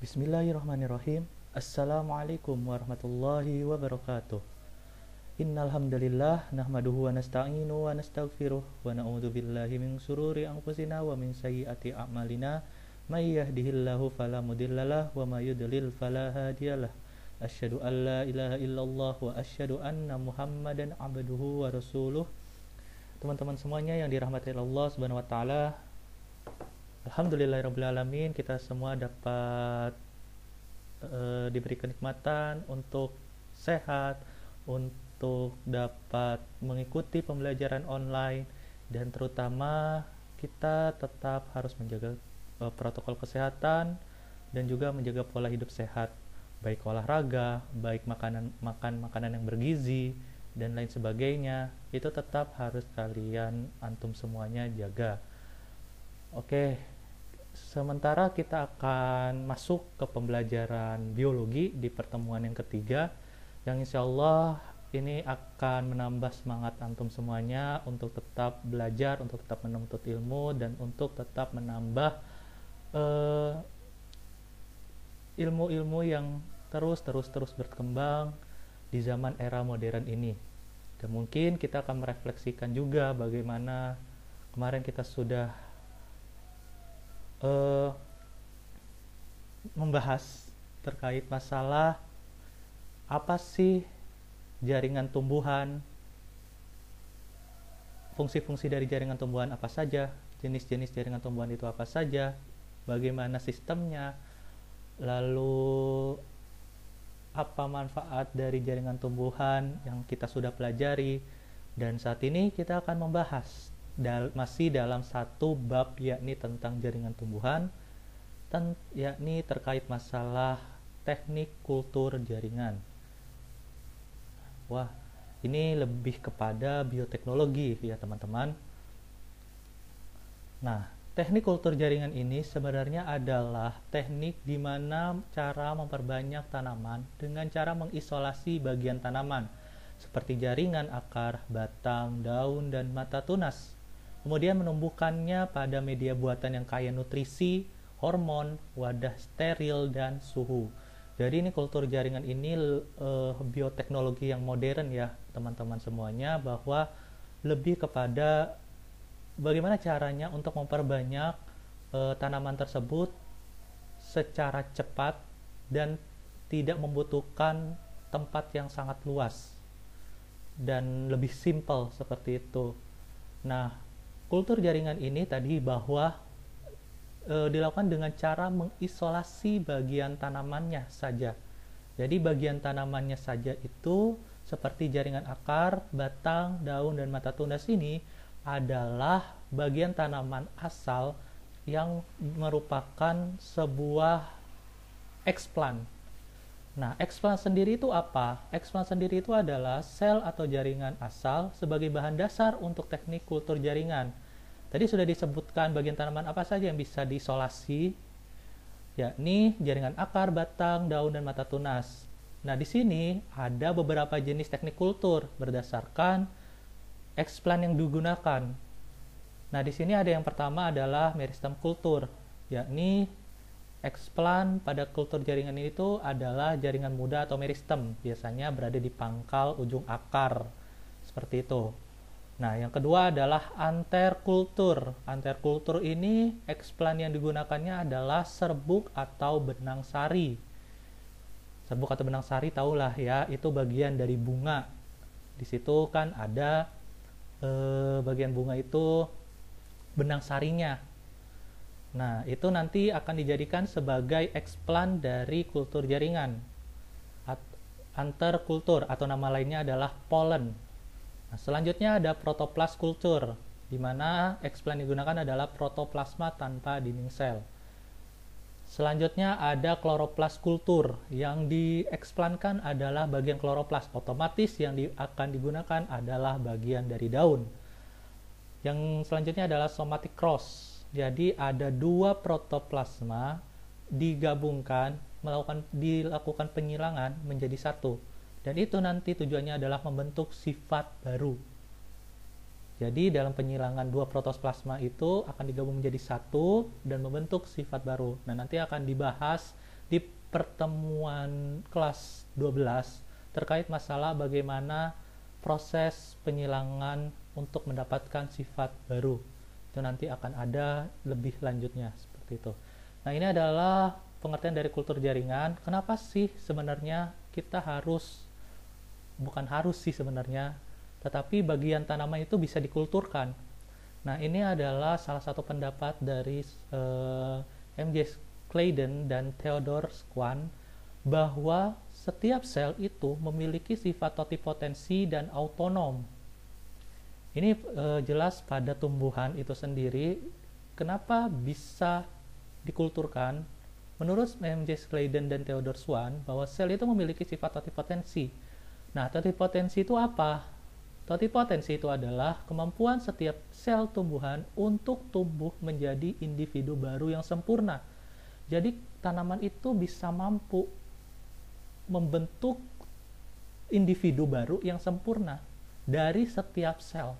Bismillahirrahmanirrahim. Assalamualaikum warahmatullahi wabarakatuh. Innal hamdalillah nahmaduhu wa nasta'inu wa nastaghfiruh wa na'udzu billahi min shururi anfusina wa min sayyiati a'malina. May yahdihillahu fala mudhillalah wa may yudlil fala hadiyalah. Asyhadu an la ilaha illallah wa asyhadu anna Muhammadan abduhu wa rasuluh. Teman-teman semuanya yang dirahmati Allah Subhanahu wa taala, alhamdulillahirabbil alamin, kita semua dapat diberi kenikmatan untuk sehat, untuk dapat mengikuti pembelajaran online, dan terutama kita tetap harus menjaga protokol kesehatan dan juga menjaga pola hidup sehat, baik olahraga, baik makan makanan yang bergizi dan lain sebagainya. Itu tetap harus kalian antum semuanya jaga. Oke, sementara kita akan masuk ke pembelajaran biologi di pertemuan yang ketiga, yang insya Allah ini akan menambah semangat antum semuanya untuk tetap belajar, untuk tetap menuntut ilmu, dan untuk tetap menambah ilmu-ilmu yang terus berkembang di zaman era modern ini. Dan mungkin kita akan merefleksikan juga bagaimana kemarin kita sudah membahas terkait masalah apa sih jaringan tumbuhan, fungsi-fungsi dari jaringan tumbuhan apa saja, jenis-jenis jaringan tumbuhan itu apa saja, bagaimana sistemnya, lalu apa manfaat dari jaringan tumbuhan yang kita sudah pelajari. Dan saat ini kita akan membahas masih dalam satu bab, yakni tentang jaringan tumbuhan, yakni terkait masalah teknik kultur jaringan. Wah, ini lebih kepada bioteknologi ya teman-teman. Nah, teknik kultur jaringan ini sebenarnya adalah teknik di mana cara memperbanyak tanaman dengan cara mengisolasi bagian tanaman seperti jaringan akar, batang, daun, dan mata tunas. Kemudian menumbuhkannya pada media buatan yang kaya nutrisi, hormon, wadah steril, dan suhu. Jadi ini kultur jaringan ini bioteknologi yang modern ya teman-teman semuanya, bahwa lebih kepada bagaimana caranya untuk memperbanyak tanaman tersebut secara cepat dan tidak membutuhkan tempat yang sangat luas dan lebih simpel seperti itu. Nah, kultur jaringan ini tadi bahwa dilakukan dengan cara mengisolasi bagian tanamannya saja. Jadi bagian tanamannya saja itu seperti jaringan akar, batang, daun, dan mata tunas ini adalah bagian tanaman asal yang merupakan sebuah eksplan. Nah, eksplan sendiri itu apa? Eksplan sendiri itu adalah sel atau jaringan asal sebagai bahan dasar untuk teknik kultur jaringan. Tadi sudah disebutkan bagian tanaman apa saja yang bisa diisolasi, yakni jaringan akar, batang, daun, dan mata tunas. Nah, di sini ada beberapa jenis teknik kultur berdasarkan eksplan yang digunakan. Nah, di sini ada yang pertama adalah meristem kultur, yakni eksplan pada kultur jaringan ini itu adalah jaringan muda atau meristem, biasanya berada di pangkal ujung akar, seperti itu. Nah, yang kedua adalah anterkultur. Anterkultur ini eksplan yang digunakannya adalah serbuk atau benang sari. Serbuk atau benang sari tahulah ya, itu bagian dari bunga. Di situ kan ada bagian bunga itu benang sarinya. Nah, itu nanti akan dijadikan sebagai eksplan dari kultur jaringan. Anterkultur atau nama lainnya adalah pollen. Nah, selanjutnya ada protoplas kultur, di mana eksplan yang digunakan adalah protoplasma tanpa dinding sel. Selanjutnya ada kloroplas kultur, yang dieksplankan adalah bagian kloroplas, otomatis yang akan digunakan adalah bagian dari daun. Yang selanjutnya adalah somatic cross, jadi ada dua protoplasma digabungkan, dilakukan penyilangan menjadi satu. Dan itu nanti tujuannya adalah membentuk sifat baru. Jadi dalam penyilangan dua protoplasma itu akan digabung menjadi satu dan membentuk sifat baru. Nah, nanti akan dibahas di pertemuan kelas 12 terkait masalah bagaimana proses penyilangan untuk mendapatkan sifat baru. Itu nanti akan ada lebih lanjutnya seperti itu. Nah, ini adalah pengertian dari kultur jaringan. Kenapa sih sebenarnya kita bukan harus sih sebenarnya, tetapi bagian tanaman itu bisa dikulturkan. Nah, ini adalah salah satu pendapat dari M.J. Claydon dan Theodore Swan bahwa setiap sel itu memiliki sifat totipotensi dan autonom. Ini jelas pada tumbuhan itu sendiri. Kenapa bisa dikulturkan? Menurut M.J. Claydon dan Theodore Swan, bahwa sel itu memiliki sifat totipotensi. Nah, totipotensi itu apa? Totipotensi itu adalah kemampuan setiap sel tumbuhan untuk tumbuh menjadi individu baru yang sempurna. Jadi, tanaman itu bisa mampu membentuk individu baru yang sempurna dari setiap sel.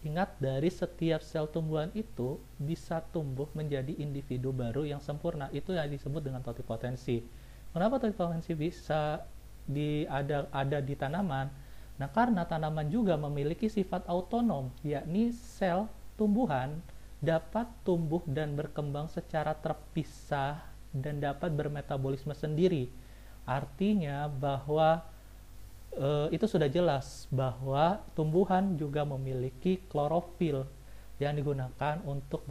Ingat, dari setiap sel tumbuhan itu bisa tumbuh menjadi individu baru yang sempurna. Itu yang disebut dengan totipotensi. Kenapa totipotensi bisa ada di tanaman? Nah, karena tanaman juga memiliki sifat autonom, yakni sel tumbuhan dapat tumbuh dan berkembang secara terpisah dan dapat bermetabolisme sendiri. Artinya bahwa itu sudah jelas bahwa tumbuhan juga memiliki klorofil yang digunakan untuk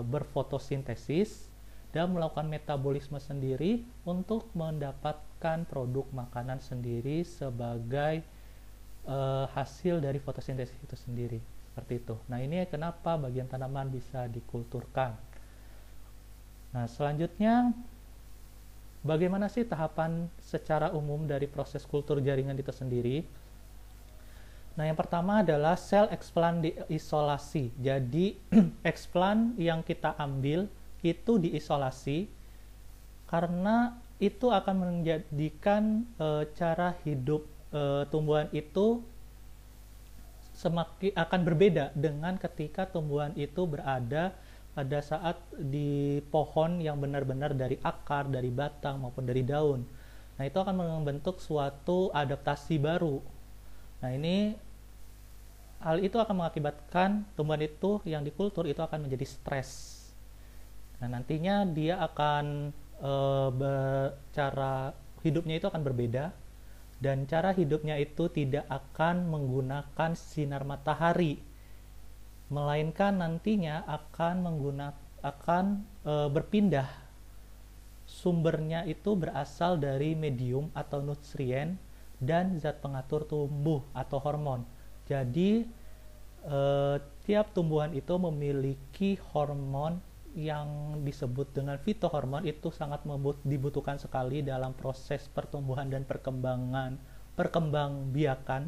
berfotosintesis dan melakukan metabolisme sendiri untuk mendapatkan produk makanan sendiri sebagai hasil dari fotosintesis itu sendiri. Seperti itu. Nah, ini kenapa bagian tanaman bisa dikulturkan. Nah, selanjutnya bagaimana sih tahapan secara umum dari proses kultur jaringan itu sendiri? Nah, yang pertama adalah sel eksplan diisolasi. Jadi, eksplan yang kita ambil itu diisolasi karena itu akan menjadikan cara hidup tumbuhan itu semakin akan berbeda dengan ketika tumbuhan itu berada pada saat di pohon yang benar-benar dari akar, dari batang maupun dari daun. Nah, itu akan membentuk suatu adaptasi baru. Nah, hal itu akan mengakibatkan tumbuhan itu yang dikultur itu akan menjadi stres. Nah, nantinya dia akan cara hidupnya itu akan berbeda, dan cara hidupnya itu tidak akan menggunakan sinar matahari, melainkan nantinya akan berpindah. Sumbernya itu berasal dari medium atau nutrien dan zat pengatur tumbuh atau hormon. Jadi tiap tumbuhan itu memiliki hormon yang disebut dengan fitohormon. Itu sangat dibutuhkan sekali dalam proses pertumbuhan dan perkembangbiakan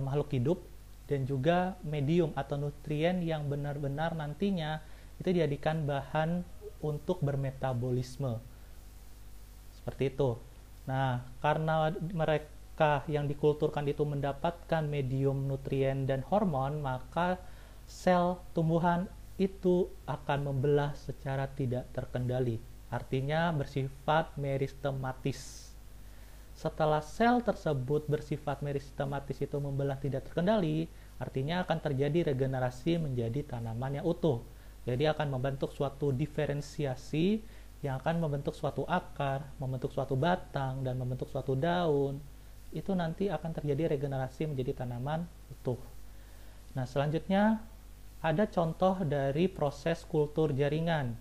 makhluk hidup, dan juga medium atau nutrien yang benar-benar nantinya itu dijadikan bahan untuk bermetabolisme. Seperti itu. Nah, karena mereka yang dikulturkan itu mendapatkan medium, nutrien, dan hormon, maka sel tumbuhan itu akan membelah secara tidak terkendali, artinya bersifat meristematis. Setelah sel tersebut bersifat meristematis itu membelah tidak terkendali, artinya akan terjadi regenerasi menjadi tanaman yang utuh. Jadi akan membentuk suatu diferensiasi yang akan membentuk suatu akar, membentuk suatu batang, dan membentuk suatu daun. Itu nanti akan terjadi regenerasi menjadi tanaman utuh. Nah, selanjutnya ada contoh dari proses kultur jaringan,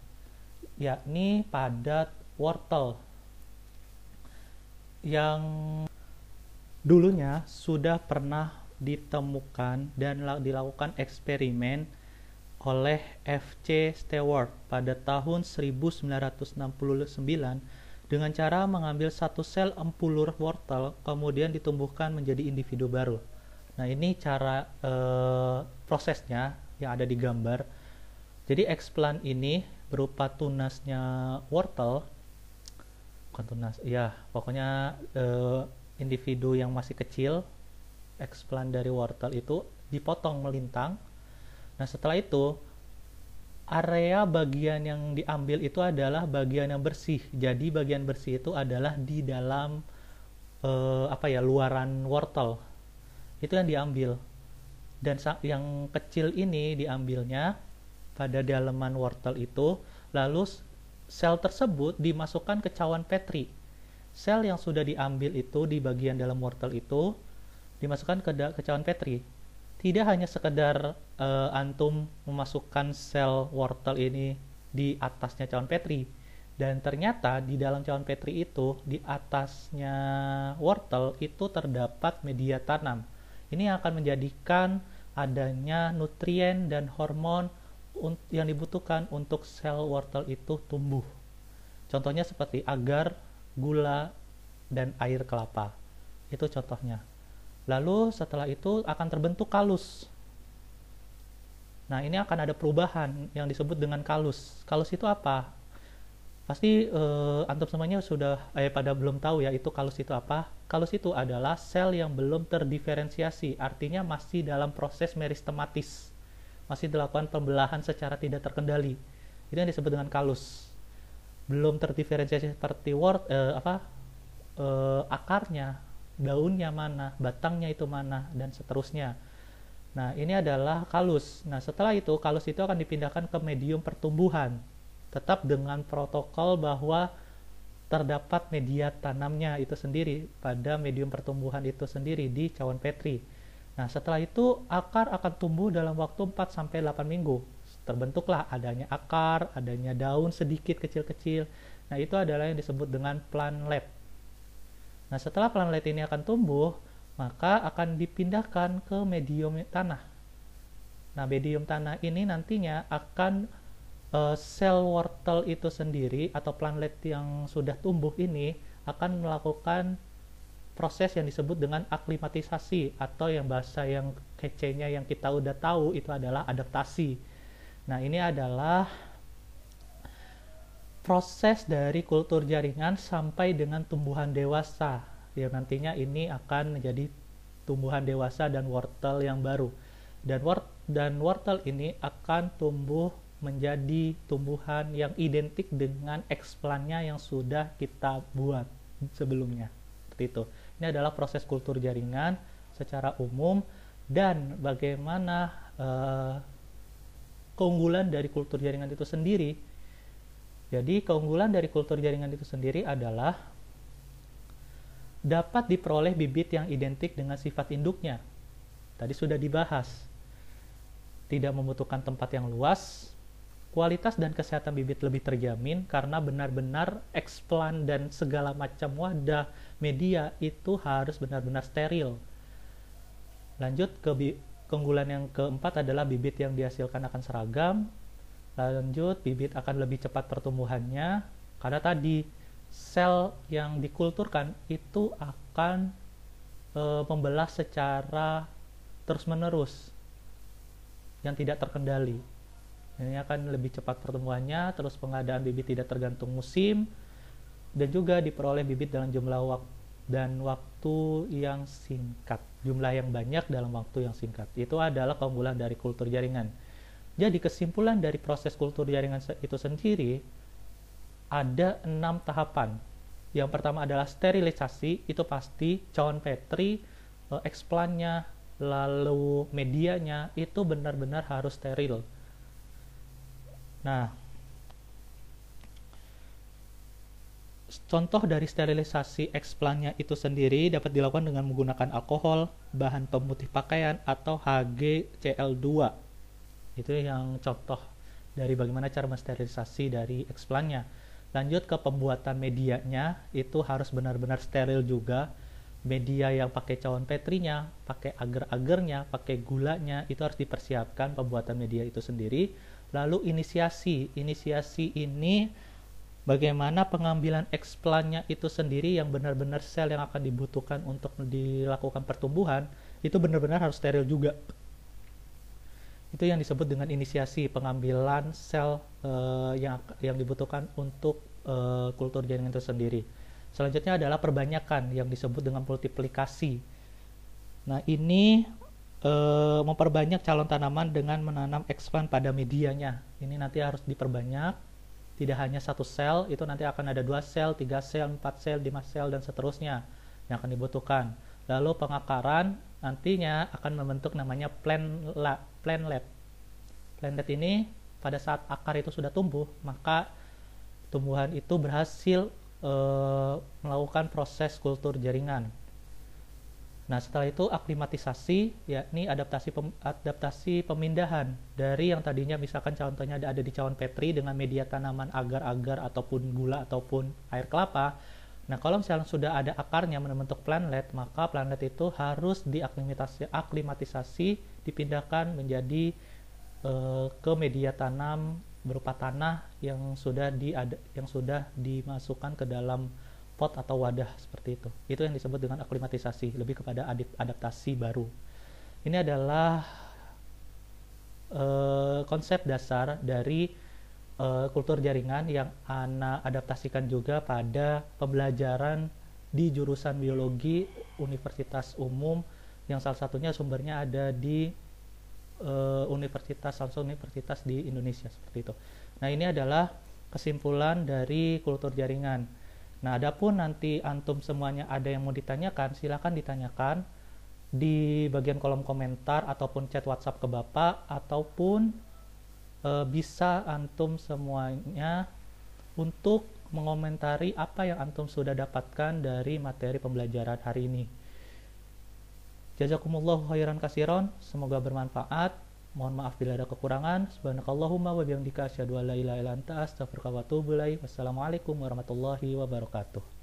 yakni padat wortel, yang dulunya sudah pernah ditemukan dan dilakukan eksperimen oleh F.C. Stewart pada tahun 1969 dengan cara mengambil satu sel empulur wortel kemudian ditumbuhkan menjadi individu baru. Nah, ini cara prosesnya yang ada di gambar. Jadi eksplan ini berupa tunasnya wortel, bukan tunas, ya pokoknya individu yang masih kecil, eksplan dari wortel itu dipotong melintang. Nah, setelah itu area bagian yang diambil itu adalah bagian yang bersih. Jadi bagian bersih itu adalah di dalam luaran wortel. Itu yang diambil. Dan yang kecil ini diambilnya pada dalaman wortel itu, lalu sel tersebut dimasukkan ke cawan Petri. Sel yang sudah diambil itu di bagian dalam wortel itu dimasukkan ke cawan Petri. Tidak hanya sekedar antum memasukkan sel wortel ini di atasnya cawan Petri, dan ternyata di dalam cawan Petri itu di atasnya wortel itu terdapat media tanam. Ini yang akan menjadikan adanya nutrien dan hormon yang dibutuhkan untuk sel wortel itu tumbuh. Contohnya seperti agar, gula, dan air kelapa. Itu contohnya. Lalu setelah itu akan terbentuk kalus. Nah, ini akan ada perubahan yang disebut dengan kalus. Kalus itu apa? Pasti antum semuanya sudah pada belum tahu ya itu kalus itu apa. Kalus itu adalah sel yang belum terdiferensiasi, artinya masih dalam proses meristematis. Masih dilakukan pembelahan secara tidak terkendali. Itu yang disebut dengan kalus. Belum terdiferensiasi seperti akarnya, daunnya mana, batangnya itu mana, dan seterusnya. Nah, ini adalah kalus. Nah, setelah itu, kalus itu akan dipindahkan ke medium pertumbuhan. Tetap dengan protokol bahwa terdapat media tanamnya itu sendiri pada medium pertumbuhan itu sendiri di cawan Petri. Nah, setelah itu, akar akan tumbuh dalam waktu 4-8 minggu. Terbentuklah adanya akar, adanya daun sedikit kecil-kecil. Nah, itu adalah yang disebut dengan plantlet. Nah, setelah plantlet ini akan tumbuh, maka akan dipindahkan ke medium tanah. Nah, medium tanah ini nantinya akan sel wortel itu sendiri atau plantlet yang sudah tumbuh ini akan melakukan proses yang disebut dengan aklimatisasi, atau yang bahasa yang kecenya yang kita udah tahu itu adalah adaptasi. Nah, ini adalah proses dari kultur jaringan sampai dengan tumbuhan dewasa, yang nantinya ini akan menjadi tumbuhan dewasa dan wortel yang baru. Dan wortel ini akan tumbuh menjadi tumbuhan yang identik dengan eksplannya yang sudah kita buat sebelumnya. Seperti itu. Ini adalah proses kultur jaringan secara umum, dan bagaimana keunggulan dari kultur jaringan itu sendiri. Jadi keunggulan dari kultur jaringan itu sendiri adalah dapat diperoleh bibit yang identik dengan sifat induknya. Tadi sudah dibahas. Tidak membutuhkan tempat yang luas, kualitas dan kesehatan bibit lebih terjamin karena benar-benar eksplan dan segala macam wadah media itu harus benar-benar steril. Lanjut ke keunggulan yang keempat adalah bibit yang dihasilkan akan seragam. Lanjut, bibit akan lebih cepat pertumbuhannya karena tadi sel yang dikulturkan itu akan membelah secara terus-menerus yang tidak terkendali. Ini akan lebih cepat pertumbuhannya, terus pengadaan bibit tidak tergantung musim, dan juga diperoleh bibit dalam jumlah waktu yang singkat, jumlah yang banyak dalam waktu yang singkat. Itu adalah keunggulan dari kultur jaringan. Jadi kesimpulan dari proses kultur jaringan itu sendiri ada 6 tahapan. Yang pertama adalah sterilisasi, itu pasti cawan Petri, eksplannya, lalu medianya itu benar-benar harus steril. Nah, contoh dari sterilisasi eksplannya itu sendiri dapat dilakukan dengan menggunakan alkohol, bahan pemutih pakaian, atau HgCl2. Itu yang contoh dari bagaimana cara mensterilisasi dari eksplannya. Lanjut ke pembuatan medianya, itu harus benar-benar steril juga. Media yang pakai cawan Petrinya, pakai agar-agarnya, pakai gulanya, itu harus dipersiapkan pembuatan media itu sendiri. Lalu inisiasi ini bagaimana pengambilan eksplannya itu sendiri yang benar-benar sel yang akan dibutuhkan untuk dilakukan pertumbuhan, itu benar-benar harus steril juga. Itu yang disebut dengan inisiasi pengambilan sel yang dibutuhkan untuk kultur jaringan itu sendiri. Selanjutnya adalah perbanyakan yang disebut dengan multiplikasi. Nah, ini memperbanyak calon tanaman dengan menanam expand pada medianya. Ini nanti harus diperbanyak, tidak hanya satu sel, itu nanti akan ada 2 sel, 3 sel, 4 sel, 5 sel, dan seterusnya yang akan dibutuhkan. Lalu pengakaran nantinya akan membentuk namanya plantlet. Plantlet ini pada saat akar itu sudah tumbuh, maka tumbuhan itu berhasil melakukan proses kultur jaringan. Nah, setelah itu aklimatisasi, yakni adaptasi pemindahan dari yang tadinya misalkan contohnya ada di cawan petri dengan media tanaman agar-agar ataupun gula ataupun air kelapa. Nah, kalau misalnya sudah ada akarnya membentuk plantlet, maka plantlet itu harus diaklimatisasi, dipindahkan menjadi ke media tanam berupa tanah yang sudah dimasukkan ke dalam pot atau wadah seperti itu. Itu yang disebut dengan aklimatisasi, lebih kepada adaptasi baru. Ini adalah konsep dasar dari kultur jaringan yang Ana adaptasikan juga pada pembelajaran di jurusan biologi Universitas Umum, yang salah satunya sumbernya ada di salah satu universitas di Indonesia seperti itu. Nah, ini adalah kesimpulan dari kultur jaringan. Nah, adapun nanti antum semuanya ada yang mau ditanyakan, silakan ditanyakan di bagian kolom komentar ataupun chat WhatsApp ke Bapak, ataupun bisa antum semuanya untuk mengomentari apa yang antum sudah dapatkan dari materi pembelajaran hari ini. Jazakumullahu khairan katsiran, semoga bermanfaat. Mohon maaf bila ada kekurangan. Subhanakallahumma wa bihamdika asyhadu an la ilaha illa anta astaghfiruka wa atubu ilaik. Wassalamualaikum warahmatullahi wabarakatuh.